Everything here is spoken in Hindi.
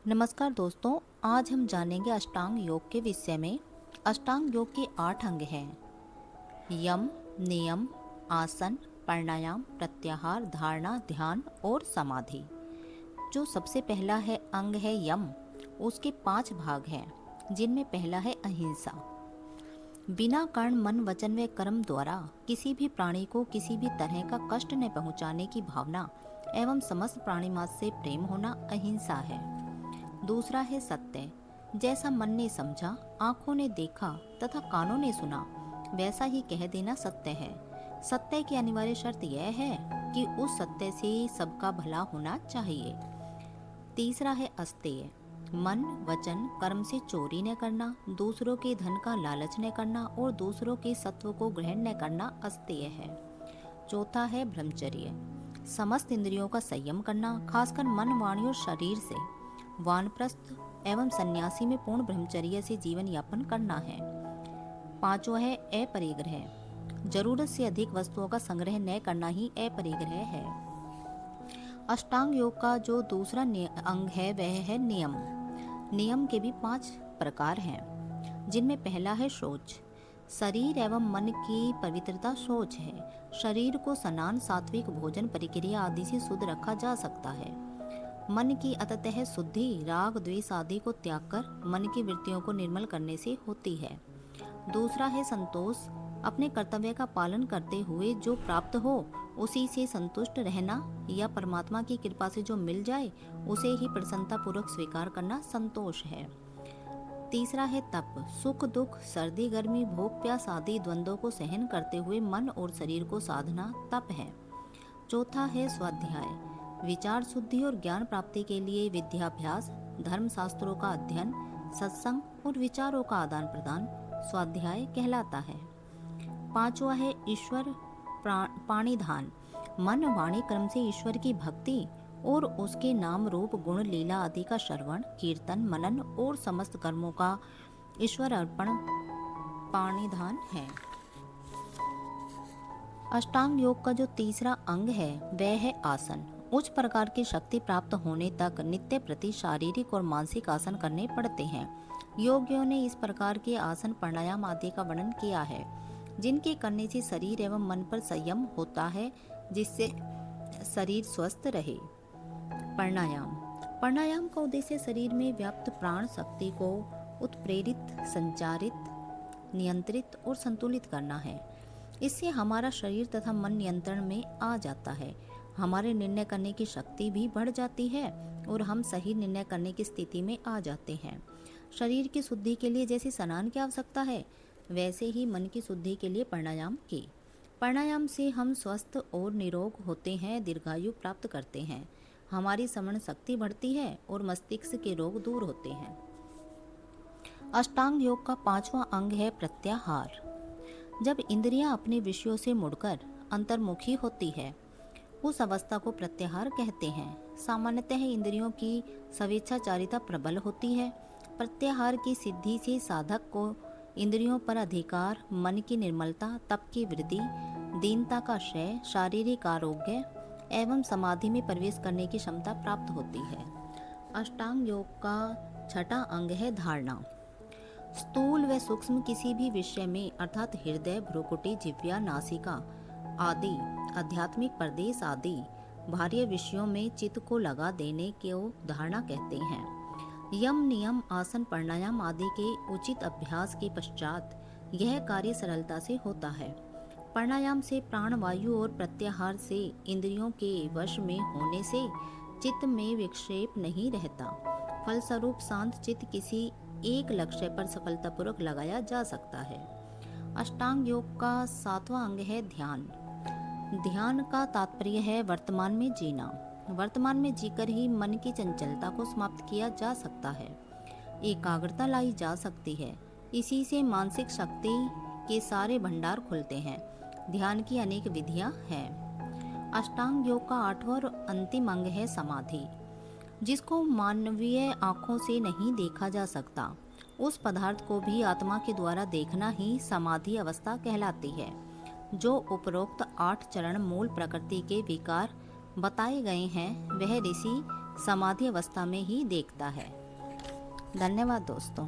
नमस्कार दोस्तों, आज हम जानेंगे अष्टांग योग के विषय में। अष्टांग योग के 8 अंग हैं। यम, नियम, आसन, प्राणायाम, प्रत्याहार, धारणा, ध्यान और समाधि। जो सबसे पहला है अंग है यम। उसके 5 भाग हैं, जिनमें पहला है अहिंसा। बिना कारण मन वचन व कर्म द्वारा किसी भी प्राणी को किसी भी तरह का कष्ट न पहुंचाने की भावना एवं समस्त प्राणी मात्र से प्रेम होना अहिंसा है। दूसरा है सत्य। जैसा मन ने समझा, आंखों ने देखा तथा कानों ने सुना, वैसा ही कह देना सत्य है। सत्य की अनिवार्य शर्त यह है कि उस सत्य से सबका भला होना चाहिए। तीसरा है अस्तेय। मन वचन कर्म से चोरी न करना, दूसरों के धन का लालच न करना और दूसरों के सत्व को ग्रहण न करना अस्तेय है। चौथा है ब्रह्मचर्य। समस्त इंद्रियों का संयम करना, खासकर मन, वाणी और शरीर से। वानप्रस्थ एवं सन्यासी में पूर्ण ब्रह्मचर्य से जीवन यापन करना है। पांचवा है अपरिग्रह। जरूरत से अधिक वस्तुओं का संग्रह न करना ही अपरिग्रह है। अष्टांग योग का जो दूसरा अंग है वह है नियम। नियम के भी 5 प्रकार हैं, जिनमें पहला है शौच। शरीर एवं मन की पवित्रता शौच है। शरीर को स्नान, सात्विक भोजन, प्रक्रिया आदि से शुद्ध रखा जा सकता है। मन की अतः शुद्धि राग द्वेष आदि को त्याग कर मन की वृत्तियों को निर्मल करने से होती है। दूसरा है संतोष। अपने कर्तव्य का पालन करते हुए जो प्राप्त हो उसी से संतुष्ट रहना या परमात्मा की कृपा से जो मिल जाए उसे ही प्रसन्नता पूर्वक स्वीकार करना संतोष है। तीसरा है तप। सुख दुख, सर्दी गर्मी, भूख प्यास आदि द्वंद्वों को सहन करते हुए मन और शरीर को साधना तप है। चौथा है स्वाध्याय। विचार शुद्धि और ज्ञान प्राप्ति के लिए विद्याभ्यास, धर्म शास्त्रों का अध्ययन, सत्संग और विचारों का आदान प्रदान स्वाध्याय कहलाता है। पांचवा है ईश्वर पाणिधान। मन वाणी कर्म से ईश्वर की भक्ति और उसके नाम रूप गुण लीला आदि का श्रवण, कीर्तन, मनन और समस्त कर्मों का ईश्वर अर्पण पाणिधान है। अष्टांग योग का जो तीसरा अंग है वह है आसन। उच्च प्रकार की शक्ति प्राप्त होने तक नित्य प्रति शारीरिक और मानसिक आसन करने पड़ते हैं। योगियों ने इस प्रकार के आसन प्राणायाम आदि का वर्णन किया है, जिनके करने से शरीर एवं मन पर संयम होता है, जिससे शरीर स्वस्थ रहे। प्राणायाम। प्राणायाम का उद्देश्य शरीर में व्याप्त प्राण शक्ति को उत्प्रेरित, संचारित, नियंत्रित और संतुलित करना है। इससे हमारा शरीर तथा मन नियंत्रण में आ जाता है। हमारे निर्णय करने की शक्ति भी बढ़ जाती है और हम सही निर्णय करने की स्थिति में आ जाते हैं। शरीर की शुद्धि के लिए जैसे स्नान की आवश्यकता है, वैसे ही मन की शुद्धि के लिए प्राणायाम की। प्राणायाम से हम स्वस्थ और निरोग होते हैं, दीर्घायु प्राप्त करते हैं, हमारी स्मरण शक्ति बढ़ती है और मस्तिष्क के रोग दूर होते हैं। अष्टांग योग का 5वां अंग है प्रत्याहार। जब इंद्रियां अपने विषयों से मुड़कर अंतर्मुखी होती है, उस अवस्था को प्रत्याहार कहते हैं। सामान्यतः इंद्रियों की स्वेच्छाचारिता प्रबल होती है। प्रत्याहार की सिद्धि से साधक को इंद्रियों पर अधिकार, मन की निर्मलता, तप की वृद्धि, दीनता का क्षय, शारीरिक आरोग्य एवं समाधि में प्रवेश करने की क्षमता प्राप्त होती है। अष्टांग योग का 6वां अंग है धारणा। स्थूल व सूक्ष्म किसी भी विषय में अर्थात हृदय, भ्रुकुटी, जिह्वा, नासिका आदि आध्यात्मिक प्रदेश आदि बाह्य विषयों में चित्त को लगा देने को धारणा कहते हैं। यम, नियम, आसन, प्राणायाम आदि के उचित अभ्यास के पश्चात यह कार्य सरलता से होता है। प्राणायाम से प्राण वायु और प्रत्याहार से इंद्रियों के वश में होने से चित्त में विक्षेप नहीं रहता। फलस्वरूप शांत चित्त किसी एक लक्ष्य पर सफलतापूर्वक लगाया जा सकता है। अष्टांग योग का 7वां अंग है ध्यान। ध्यान का तात्पर्य है वर्तमान में जीना। वर्तमान में जीकर ही मन की चंचलता को समाप्त किया जा सकता है, एकाग्रता लाई जा सकती है। इसी से मानसिक शक्ति के सारे भंडार खुलते हैं। ध्यान की अनेक विधियां हैं। अष्टांग योग का 8वां और अंतिम अंग है समाधि। जिसको मानवीय आंखों से नहीं देखा जा सकता, उस पदार्थ को भी आत्मा के द्वारा देखना ही समाधि अवस्था कहलाती है। जो उपरोक्त 8 चरण मूल प्रकृति के विकार बताए गए हैं, वह ऋषि समाधि अवस्था में ही देखता है। धन्यवाद दोस्तों।